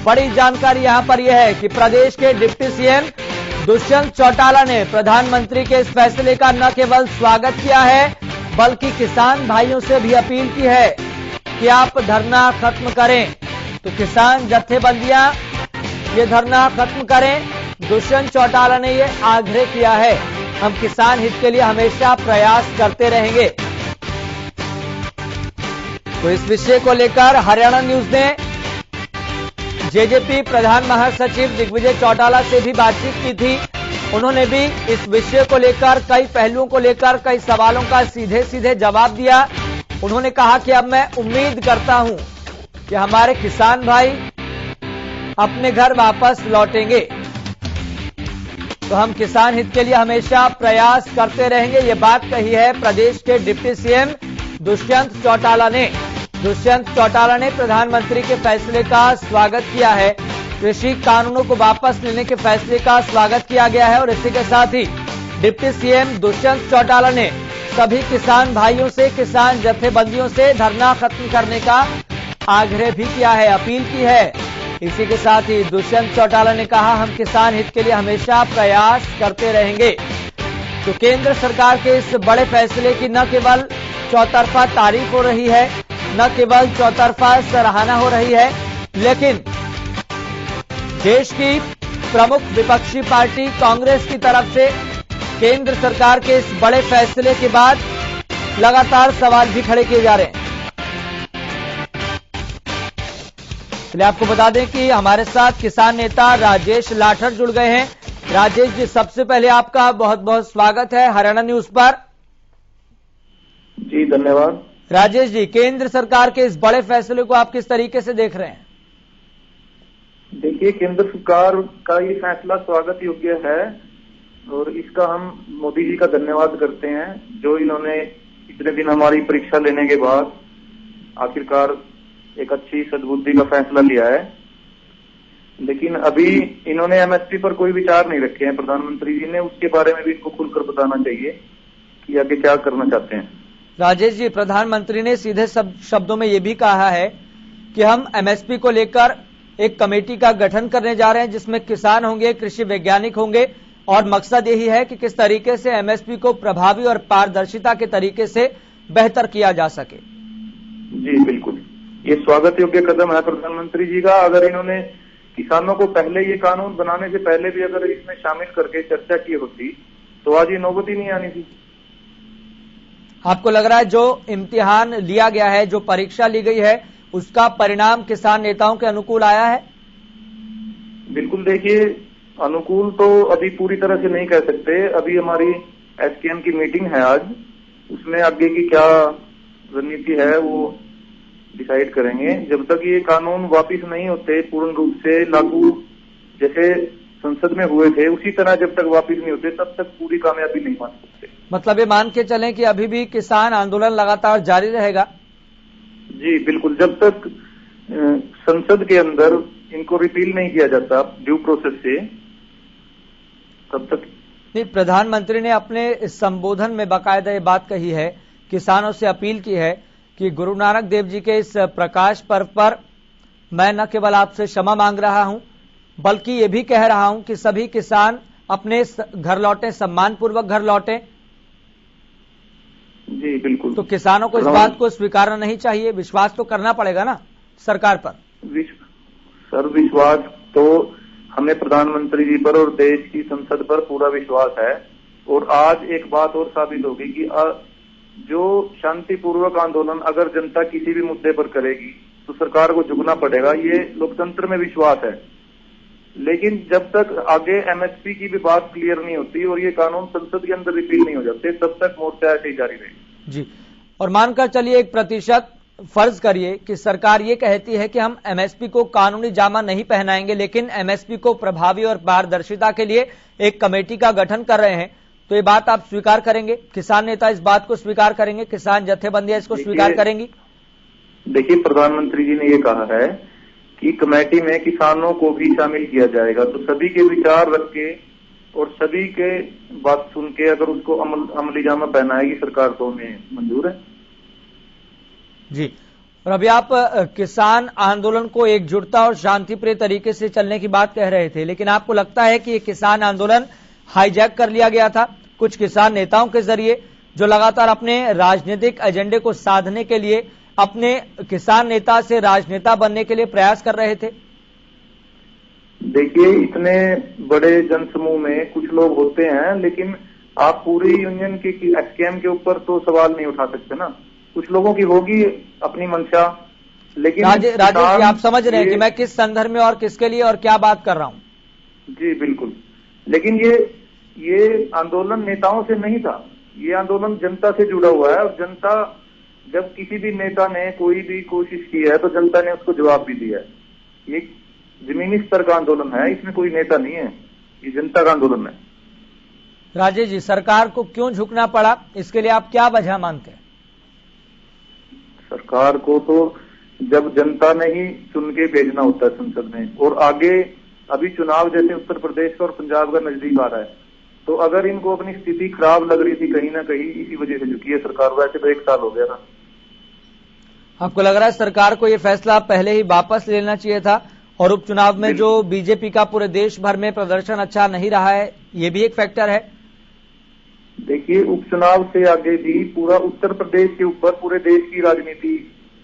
बड़ी जानकारी यहां पर यह है कि प्रदेश के डिप्टी सीएम दुष्यंत चौटाला ने प्रधानमंत्री के इस फैसले का न केवल स्वागत किया है बल्कि किसान भाइयों से भी अपील की है कि आप धरना खत्म करें। तो किसान जत्थेबंदियां ये धरना खत्म करें। दुष्यंत चौटाला ने ये आग्रह किया है, हम किसान हित के लिए हमेशा प्रयास करते रहेंगे। तो इस विषय को लेकर हरियाणा न्यूज ने जेजेपी प्रधान महासचिव दिग्विजय चौटाला से भी बातचीत की थी। उन्होंने भी इस विषय को लेकर कई पहलुओं को लेकर कई सवालों का सीधे सीधे जवाब दिया। उन्होंने कहा कि अब मैं उम्मीद करता हूं कि हमारे किसान भाई अपने घर वापस लौटेंगे। तो हम किसान हित के लिए हमेशा प्रयास करते रहेंगे, ये बात कही है प्रदेश के डिप्टी सीएम दुष्यंत चौटाला ने। दुष्यंत चौटाला ने प्रधानमंत्री के फैसले का स्वागत किया है। कृषि कानूनों को वापस लेने के फैसले का स्वागत किया गया है और इसी के साथ ही डिप्टी सीएम दुष्यंत चौटाला ने सभी किसान भाइयों से, किसान जत्थेबंदियों से धरना खत्म करने का आग्रह भी किया है, अपील की है। इसी के साथ ही दुष्यंत चौटाला ने कहा, हम किसान हित के लिए हमेशा प्रयास करते रहेंगे। तो केंद्र सरकार के इस बड़े फैसले की न केवल चौतरफा तारीफ हो रही है, न केवल चौतरफा सराहना हो रही है, लेकिन देश की प्रमुख विपक्षी पार्टी कांग्रेस की तरफ से केंद्र सरकार के इस बड़े फैसले के बाद लगातार सवाल भी खड़े किए जा रहे हैं। चलिए आपको बता दें कि हमारे साथ किसान नेता राजेश लाठर जुड़ गए हैं। राजेश जी, सबसे पहले आपका बहुत बहुत स्वागत है हरियाणा न्यूज पर। जी धन्यवाद। राजेश जी, केंद्र सरकार के इस बड़े फैसले को आप किस तरीके से देख रहे हैं? देखिए, केंद्र सरकार का ये फैसला स्वागत योग्य है और इसका हम मोदी जी का धन्यवाद करते हैं, जो इन्होंने इतने दिन हमारी परीक्षा लेने के बाद आखिरकार एक अच्छी सद्बुद्धि का फैसला लिया है। लेकिन अभी इन्होंने एमएसपी पर कोई विचार नहीं रखे हैं प्रधानमंत्री जी ने, उसके बारे में भी इनको खुलकर बताना चाहिए कि आगे क्या करना चाहते हैं। राजेश जी, प्रधानमंत्री ने सीधे शब्दों में ये भी कहा है कि हम एमएसपी को लेकर एक कमेटी का गठन करने जा रहे हैं जिसमें किसान होंगे, कृषि वैज्ञानिक होंगे और मकसद यही है कि किस तरीके से एमएसपी को प्रभावी और पारदर्शिता के तरीके से बेहतर किया जा सके। जी बिल्कुल, ये स्वागत योग्य कदम है प्रधानमंत्री जी का। अगर इन्होंने किसानों को पहले ये कानून बनाने से पहले भी अगर इसमें शामिल करके चर्चा की होती तो आज ये नौबत ही नहीं आनी थी। आपको लग रहा है जो इम्तिहान लिया गया है, जो परीक्षा ली गई है, उसका परिणाम किसान नेताओं के अनुकूल आया है? बिल्कुल, देखिए अनुकूल तो अभी पूरी तरह से नहीं कह सकते। अभी हमारी एसकेएम की मीटिंग है आज, उसमें आगे की क्या रणनीति है वो डिसाइड करेंगे। जब तक ये कानून वापिस नहीं होते पूर्ण रूप से लागू, जैसे संसद में हुए थे उसी तरह जब तक वापिस नहीं होते तब तक पूरी कामयाबी नहीं मान सकते। मतलब ये मान के चलें कि अभी भी किसान आंदोलन लगातार जारी रहेगा? जी बिल्कुल, जब तक संसद के अंदर इनको रिपील नहीं किया जाता ड्यू प्रोसेस से तब तक नहीं। प्रधानमंत्री ने अपने इस संबोधन में बाकायदा ये बात कही है, किसानों से अपील की है कि गुरु नानक देव जी के इस प्रकाश पर्व पर मैं न केवल आपसे क्षमा मांग रहा हूं बल्कि ये भी कह रहा हूं कि सभी किसान अपने घर लौटें, सम्मान पूर्वक घर लौटें। जी बिल्कुल, तो किसानों को इस बात को स्वीकारना नहीं चाहिए, विश्वास तो करना पड़ेगा ना सरकार पर। सर विश्वास तो हमें प्रधानमंत्री जी पर और देश की संसद पर पूरा विश्वास है। और आज एक बात और साबित होगी कि जो शांतिपूर्वक आंदोलन अगर जनता किसी भी मुद्दे पर करेगी तो सरकार को झुकना पड़ेगा, ये लोकतंत्र में विश्वास है। लेकिन जब तक आगे एमएसपी की भी बात क्लियर नहीं होती और ये कानून संसद के अंदर रिपील नहीं हो जाते तब तक मोर्चा ऐसे ही जारी रहेगा। जी, और मानकर चलिए 1% फर्ज करिए कि सरकार ये कहती है कि हम एमएसपी को कानूनी जामा नहीं पहनाएंगे, लेकिन एमएसपी को प्रभावी और पारदर्शिता के लिए एक कमेटी का गठन कर रहे हैं, तो ये बात आप स्वीकार करेंगे? किसान नेता इस बात को स्वीकार करेंगे? किसान जत्थेबंदियां इसको स्वीकार करेंगी? देखिए, प्रधानमंत्री जी ने ये कहा है कि कमेटी में किसानों को भी शामिल किया जाएगा, तो सभी के विचार रख के और सभी के बात सुन के अगर उसको अमली जामा पहनाएगी सरकार तो हमें मंजूर है। जी, और अभी आप किसान आंदोलन को एकजुटता और शांतिप्रिय तरीके से चलने की बात कह रहे थे, लेकिन आपको लगता है कि ये किसान आंदोलन हाईजैक कर लिया गया था कुछ किसान नेताओं के जरिए, जो लगातार अपने राजनीतिक एजेंडे को साधने के लिए अपने किसान नेता से राजनेता बनने के लिए प्रयास कर रहे थे? देखिए, इतने बड़े जनसमूह में कुछ लोग होते हैं, लेकिन आप पूरी यूनियन के एसकेएम के ऊपर तो सवाल नहीं उठा सकते ना। कुछ लोगों की होगी अपनी मंशा, लेकिन राजेश जी, आप समझ रहे हैं कि मैं किस संदर्भ में और किसके लिए और क्या बात कर रहा हूं? जी बिल्कुल, लेकिन ये आंदोलन नेताओं से नहीं था, ये आंदोलन जनता से जुड़ा हुआ है। और जनता, जब किसी भी नेता ने कोई भी कोशिश की है तो जनता ने उसको जवाब भी दिया है। ये जमीनी स्तर का आंदोलन है, इसमें कोई नेता नहीं है, ये जनता का आंदोलन है। राजेश जी, सरकार को क्यों झुकना पड़ा, इसके लिए आप क्या वजह मानते हैं? सरकार को तो जब जनता ने ही चुन के भेजना होता है संसद में, और आगे अभी चुनाव जैसे उत्तर प्रदेश और पंजाब का नजदीक आ रहा है, तो अगर इनको अपनी स्थिति खराब लग रही थी कहीं ना कहीं, इसी वजह से झुकी है सरकार। वैसे तो 1 साल हो गया था। आपको लग रहा है सरकार को ये फैसला पहले ही वापस लेना चाहिए था, और उपचुनाव में जो बीजेपी का पूरे देश भर में प्रदर्शन अच्छा नहीं रहा है, ये भी एक फैक्टर है? देखिए, उपचुनाव से आगे भी पूरा उत्तर प्रदेश के ऊपर पूरे देश की राजनीति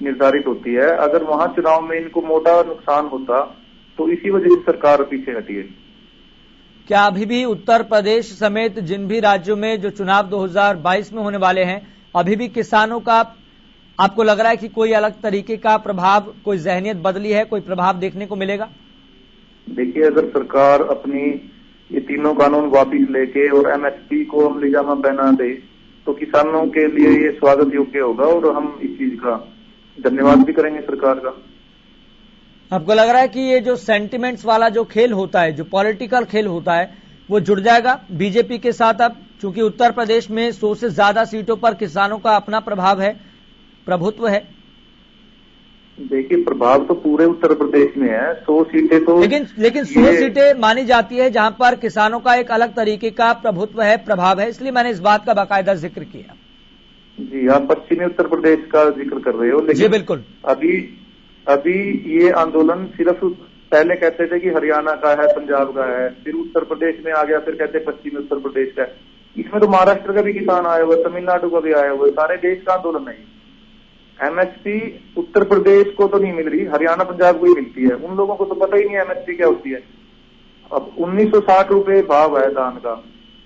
निर्धारित होती है। अगर वहां चुनाव में इनको मोटा नुकसान होता तो इसी वजह से सरकार पीछे हटी है। क्या अभी भी उत्तर प्रदेश समेत जिन भी राज्यों में जो चुनाव 2022 में होने वाले हैं, अभी भी किसानों का आपको लग रहा है कि कोई अलग तरीके का प्रभाव, कोई जहनियत बदली है, कोई प्रभाव देखने को मिलेगा? देखिए, अगर सरकार अपनी ये तीनों कानून वापिस लेके और एमएसपी को अमलीजामा पहना दे तो किसानों के लिए ये स्वागत योग्य होगा, और हम इस चीज का धन्यवाद भी करेंगे सरकार का। आपको लग रहा है कि ये जो सेंटिमेंट्स वाला जो खेल होता है, जो पॉलिटिकल खेल होता है, वो जुड़ जाएगा बीजेपी के साथ अब, चूंकि उत्तर प्रदेश में 100 से ज्यादा सीटों पर किसानों का अपना प्रभाव है, प्रभुत्व है? देखिए, प्रभाव तो पूरे उत्तर प्रदेश में है, 100 सीटें तो, लेकिन 100 सीटें मानी जाती है जहां पर किसानों का एक अलग तरीके का प्रभुत्व है, प्रभाव है, इसलिए मैंने इस बात का बाकायदा जिक्र किया। जी, आप पश्चिमी उत्तर प्रदेश का जिक्र कर रहे हो, लेकिन जी बिल्कुल। अभी ये आंदोलन सिर्फ, पहले कहते थे कि हरियाणा का है, पंजाब का है, फिर उत्तर प्रदेश में आ गया, फिर कहते पश्चिमी उत्तर प्रदेश का है। इसमें तो महाराष्ट्र का भी किसान आया हुआ है, तमिलनाडु का भी आया हुआ है, सारे देश का आंदोलन है। एमएसपी उत्तर प्रदेश को तो नहीं मिल रही, हरियाणा पंजाब को ही मिलती है। उन लोगों को तो पता ही नहीं है एमएसपी क्या होती है। अब 1960 रुपए भाव है धान का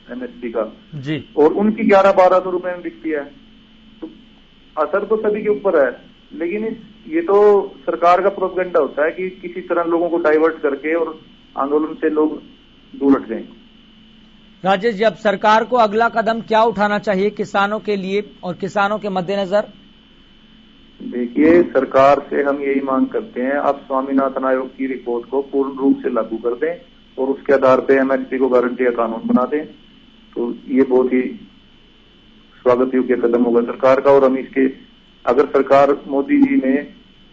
एमएसपी का जी, और उनकी 1100-1200 रुपए में बिकती है। तो असर तो सभी के ऊपर है, लेकिन ये तो सरकार का प्रोपेगेंडा होता है कि किसी तरह लोगों को डाइवर्ट करके और आंदोलन से लोग दूर हट जाएं। राजेश जी, अब सरकार को अगला कदम क्या उठाना चाहिए किसानों के लिए और किसानों के मद्देनजर? देखिए, सरकार से हम यही मांग करते हैं, आप स्वामीनाथन आयोग की रिपोर्ट को पूर्ण रूप से लागू कर दें और उसके आधार पे एमएसपी को गारंटी का कानून बना दें, तो ये बहुत ही स्वागत योग्य कदम होगा सरकार का। और हम इसके, अगर सरकार, मोदी जी ने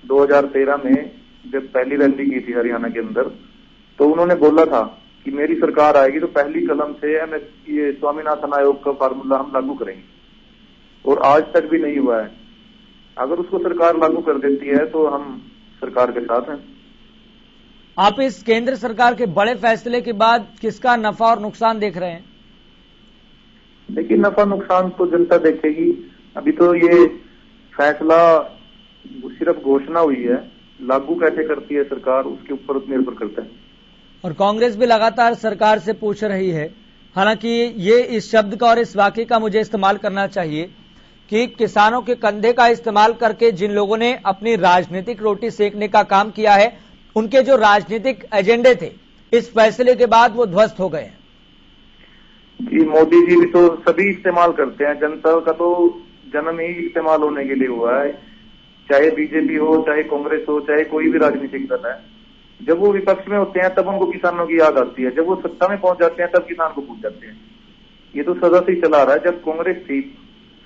2013 में जब पहली रैली की थी हरियाणा के अंदर, तो उन्होंने बोला था कि मेरी सरकार आएगी तो पहली कलम से एमएसपी, ये स्वामीनाथन आयोग का फार्मूला हम लागू करेंगे, और आज तक भी नहीं हुआ है। अगर उसको सरकार लागू कर देती है तो हम सरकार के साथ हैं। आप इस केंद्र सरकार के बड़े फैसले के बाद किसका नफा और नुकसान देख रहे हैं? देखिए, नफा नुकसान तो जनता देखेगी। अभी तो ये फैसला सिर्फ घोषणा हुई है, लागू कैसे करती है सरकार उसके ऊपर निर्भर करता है। और कांग्रेस भी लगातार सरकार से पूछ रही है, हालांकि ये इस शब्द का और इस वाक्य का मुझे इस्तेमाल करना चाहिए कि किसानों के कंधे का इस्तेमाल करके जिन लोगों ने अपनी राजनीतिक रोटी सेकने का काम किया है, उनके जो राजनीतिक एजेंडे थे, इस फैसले के बाद वो ध्वस्त हो गए हैं। जी, मोदी जी भी तो सभी इस्तेमाल करते हैं, जनता का तो जन्म ही इस्तेमाल होने के लिए हुआ है, चाहे बीजेपी हो, चाहे कांग्रेस हो, चाहे कोई भी राजनीतिक दल है। जब वो विपक्ष में होते हैं तब उनको किसानों की याद आती है, जब वो सत्ता में पहुंच जाते हैं तब किसान को भूल जाते हैं। ये तो सदा से ही चला रहा है। जब कांग्रेस थी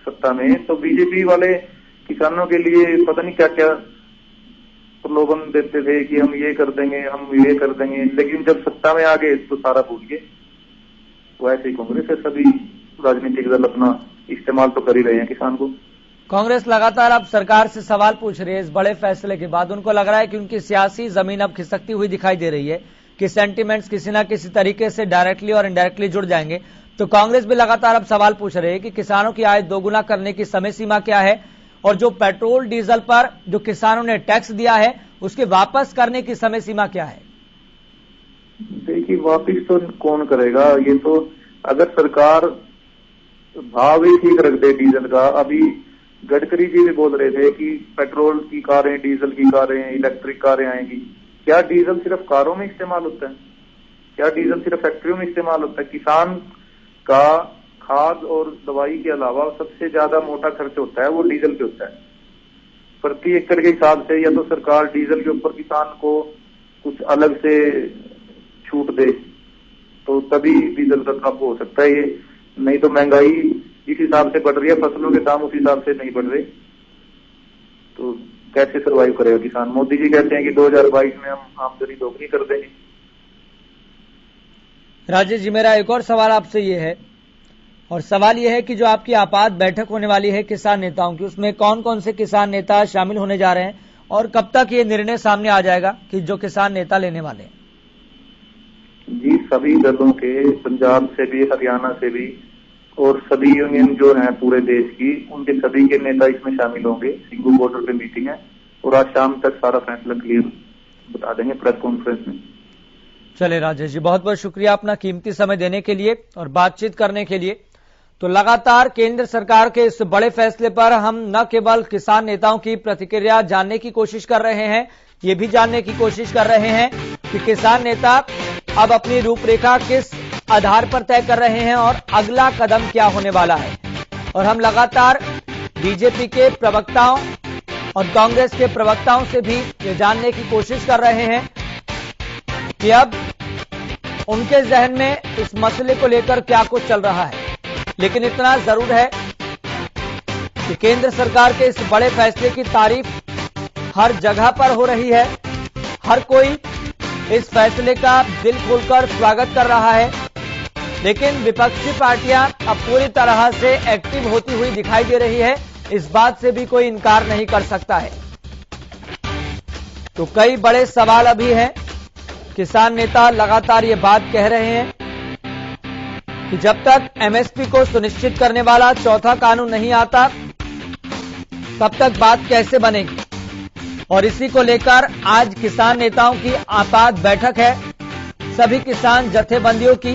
सत्ता में तो बीजेपी वाले किसानों के लिए पता नहीं क्या क्या प्रलोभन देते थे कि हम ये कर देंगे, हम ये कर देंगे, लेकिन जब सत्ता में आ गए तो सारा भूल गए। वैसे ही कांग्रेस है, सभी राजनीतिक दल अपना इस्तेमाल तो कर ही रहे हैं किसान को। कांग्रेस लगातार अब सरकार से सवाल पूछ रही है इस बड़े फैसले के बाद। उनको लग रहा है कि उनकी सियासी जमीन अब खिसकती हुई दिखाई दे रही है कि सेंटिमेंट्स किसी ना किसी तरीके से डायरेक्टली और इनडायरेक्टली जुड़ जाएंगे। तो कांग्रेस भी लगातार अब सवाल पूछ रही है कि किसानों की आय दोगुना करने की समय सीमा क्या है और जो पेट्रोल डीजल पर जो किसानों ने टैक्स दिया है उसके वापस करने की समय सीमा क्या है। देखिए, वापिस तो कौन करेगा, ये तो अगर सरकार भाव ही ठीक रख दे डीजल का। अभी गडकरी जी भी बोल रहे थे कि पेट्रोल की कारें, डीजल की कारें, इलेक्ट्रिक कारें आएंगी। क्या डीजल सिर्फ कारों में इस्तेमाल होता है? क्या डीजल सिर्फ फैक्ट्रियों में इस्तेमाल होता है? किसान का खाद और दवाई के अलावा सबसे ज्यादा मोटा खर्च होता है वो डीजल पे होता है प्रति एकड़ के हिसाब से। या तो सरकार डीजल के ऊपर किसान को कुछ अलग से छूट दे तो तभी डीजल का काबू हो सकता है ये, नहीं तो महंगाई जिस हिसाब से बढ़ रही है, फसलों के दाम उस हिसाब से नहीं बढ़ रहे, तो कैसे सर्वाइव करेगा किसान। मोदी जी कहते हैं कि 2022 में हम आमदनी दोगुनी कर देंगे। राजेश जी, मेरा एक और सवाल आपसे ये है, और सवाल ये है कि जो आपकी आपात बैठक होने वाली है किसान नेताओं की, उसमें कौन कौन से किसान नेता शामिल होने जा रहे हैं और कब तक ये निर्णय सामने आ जाएगा कि जो किसान नेता लेने वाले हैं? जी, सभी दलों के, पंजाब से भी, हरियाणा से भी, और सभी यूनियन जो है पूरे देश की, उनके सभी के नेता इसमें शामिल होंगे। सिंगू बॉर्डर पे मीटिंग है और आज शाम तक सारा फैसला क्लियर बता देंगे प्रेस कॉन्फ्रेंस में। चले राजेश जी, बहुत बहुत शुक्रिया अपना कीमती समय देने के लिए और बातचीत करने के लिए। तो लगातार केंद्र सरकार के इस बड़े फैसले पर हम न केवल किसान नेताओं की प्रतिक्रिया जानने की कोशिश कर रहे हैं, ये भी जानने की कोशिश कर रहे हैं कि किसान नेता अब अपनी रूपरेखा किस आधार पर तय कर रहे हैं और अगला कदम क्या होने वाला है। और हम लगातार बीजेपी के प्रवक्ताओं और कांग्रेस के प्रवक्ताओं से भी ये जानने की कोशिश कर रहे हैं कि अब उनके जहन में इस मसले को लेकर क्या कुछ चल रहा है। लेकिन इतना जरूर है कि केंद्र सरकार के इस बड़े फैसले की तारीफ हर जगह पर हो रही है। हर कोई इस फैसले का दिल खोलकर स्वागत कर रहा है, लेकिन विपक्षी पार्टियां अब पूरी तरह से एक्टिव होती हुई दिखाई दे रही है, इस बात से भी कोई इनकार नहीं कर सकता है। तो कई बड़े सवाल अभी हैं। किसान नेता लगातार ये बात कह रहे हैं कि जब तक एमएसपी को सुनिश्चित करने वाला चौथा कानून नहीं आता तब तक बात कैसे बनेगी। और इसी को लेकर आज किसान नेताओं की आपात बैठक है। सभी किसान जत्थेबंदियों की,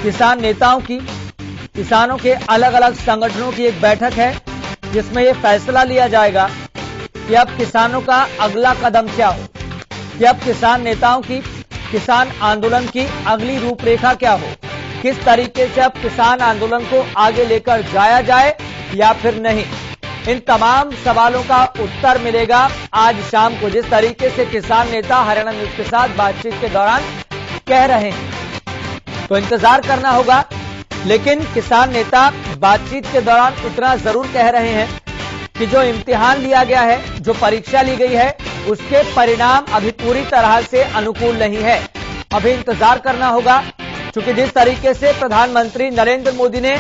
किसान नेताओं की, किसानों के अलग अलग संगठनों की एक बैठक है जिसमें यह फैसला लिया जाएगा कि अब किसानों का अगला कदम क्या हो, कि अब किसान नेताओं की, किसान आंदोलन की अगली रूपरेखा क्या हो, किस तरीके से अब किसान आंदोलन को आगे लेकर जाया जाए या फिर नहीं। इन तमाम सवालों का उत्तर मिलेगा आज शाम को, जिस तरीके से किसान नेता हरियाणा न्यूज के साथ बातचीत के दौरान कह रहे हैं। तो इंतजार करना होगा। लेकिन किसान नेता बातचीत के दौरान इतना जरूर कह रहे हैं कि जो इम्तिहान लिया गया है, जो परीक्षा ली गई है, उसके परिणाम अभी पूरी तरह से अनुकूल नहीं है। अभी इंतजार करना होगा, क्योंकि जिस तरीके से प्रधानमंत्री नरेंद्र मोदी ने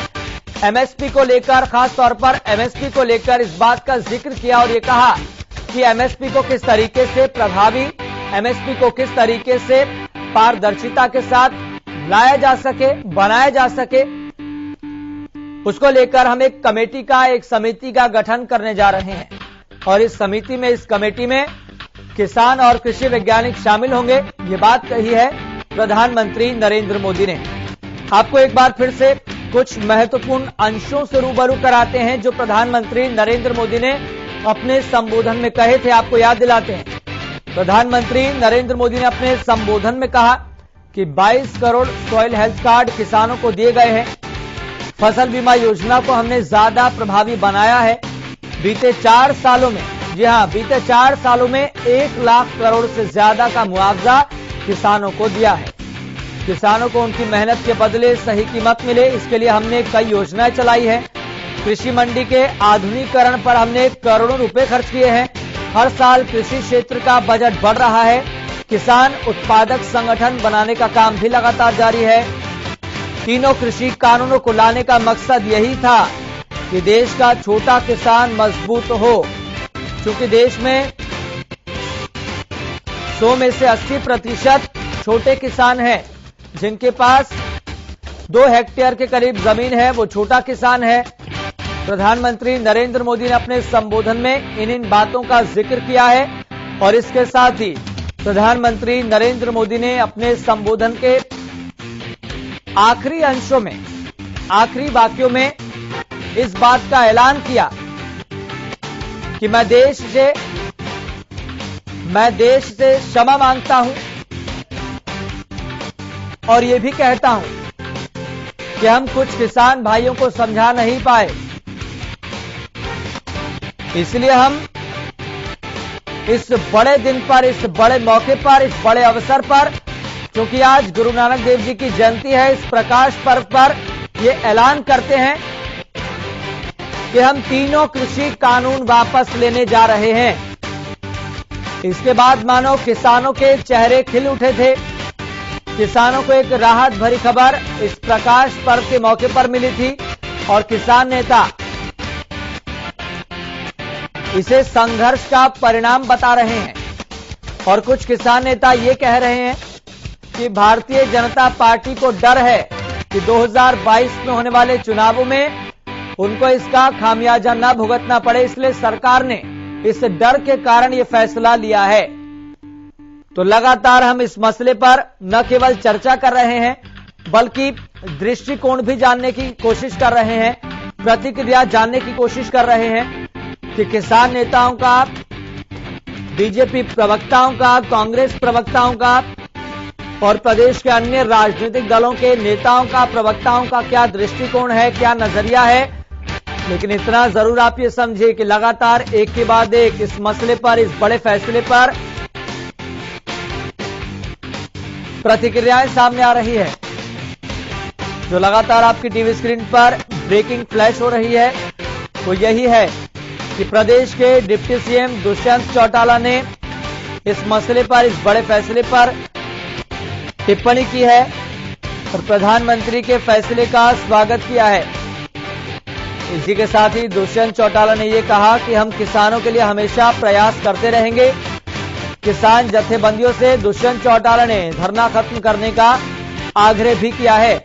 एमएसपी को लेकर, खास तौर पर एमएसपी को लेकर इस बात का जिक्र किया और ये कहा कि एमएसपी को किस तरीके से प्रभावी, एमएसपी को किस तरीके से पारदर्शिता के साथ लाया जा सके, बनाया जा सके, उसको लेकर हम एक कमेटी का, एक समिति का गठन करने जा रहे हैं। और इस समिति में, इस कमेटी में किसान और कृषि वैज्ञानिक शामिल होंगे, ये बात कही है प्रधानमंत्री नरेंद्र मोदी ने। आपको एक बार फिर से कुछ महत्वपूर्ण अंशों से रूबरू कराते हैं जो प्रधानमंत्री नरेंद्र मोदी ने अपने संबोधन में कहे थे। आपको याद दिलाते हैं, प्रधानमंत्री नरेंद्र मोदी ने अपने संबोधन में कहा कि 22 करोड़ सॉइल हेल्थ कार्ड किसानों को दिए गए हैं। फसल बीमा योजना को हमने ज्यादा प्रभावी बनाया है। बीते 4 सालों में, जी हां, बीते 4 सालों में 1 लाख करोड़ से ज्यादा का मुआवजा किसानों को दिया है। किसानों को उनकी मेहनत के बदले सही कीमत मिले, इसके लिए हमने कई योजनाएं चलाई है। कृषि मंडी के आधुनिकीकरण पर हमने करोड़ों रुपए खर्च किए हैं। हर साल कृषि क्षेत्र का बजट बढ़ रहा है। किसान उत्पादक संगठन बनाने का काम भी लगातार जारी है। तीनों कृषि कानूनों को लाने का मकसद यही था कि देश का छोटा किसान मजबूत हो। क्योंकि देश में 100 में से 80% छोटे किसान हैं, जिनके पास 2 हेक्टेयर के करीब जमीन है, वो छोटा किसान है। प्रधानमंत्री नरेंद्र मोदी ने अपने संबोधन में इन बातों का जिक्र किया है और इसके साथ ही प्रधानमंत्री नरेंद्र मोदी ने अपने संबोधन के आखिरी अंशों में, आखिरी वाक्यों में इस बात का ऐलान किया कि मैं देश से क्षमा मांगता हूं और यह भी कहता हूं कि हम कुछ किसान भाइयों को समझा नहीं पाए, इसलिए हम इस बड़े दिन पर, इस बड़े मौके पर, इस बड़े अवसर पर, क्योंकि आज गुरु नानक देव जी की जयंती है, इस प्रकाश पर्व पर यह ऐलान करते हैं कि हम तीनों कृषि कानून वापस लेने जा रहे हैं। इसके बाद मानो किसानों के चेहरे खिल उठे थे। किसानों को एक राहत भरी खबर इस प्रकाश पर्व के मौके पर मिली थी और किसान नेता इसे संघर्ष का परिणाम बता रहे हैं। और कुछ किसान नेता ये कह रहे हैं कि भारतीय जनता पार्टी को डर है कि 2022 में होने वाले चुनावों में उनको इसका खामियाजा न भुगतना पड़े, इसलिए सरकार ने इस डर के कारण यह फैसला लिया है। तो लगातार हम इस मसले पर न केवल चर्चा कर रहे हैं, बल्कि दृष्टिकोण भी जानने की कोशिश कर रहे हैं, प्रतिक्रिया जानने की कोशिश कर रहे हैं कि किसान नेताओं का, बीजेपी प्रवक्ताओं का, कांग्रेस प्रवक्ताओं का और प्रदेश के अन्य राजनीतिक दलों के नेताओं का, प्रवक्ताओं का क्या दृष्टिकोण है, क्या नजरिया है। लेकिन इतना जरूर आप ये समझिए कि लगातार एक के बाद एक इस मसले पर, इस बड़े फैसले पर प्रतिक्रियाएं सामने आ रही है। जो लगातार आपकी टीवी स्क्रीन पर ब्रेकिंग फ्लैश हो रही है वो यही है कि प्रदेश के डिप्टी सीएम दुष्यंत चौटाला ने इस मसले पर, इस बड़े फैसले पर टिप्पणी की है और प्रधानमंत्री के फैसले का स्वागत किया है। इसी के साथ ही दुष्यंत चौटाला ने यह कहा कि हम किसानों के लिए हमेशा प्रयास करते रहेंगे। किसान जत्थेबंदियों से दुष्यंत चौटाला ने धरना खत्म करने का आग्रह भी किया है।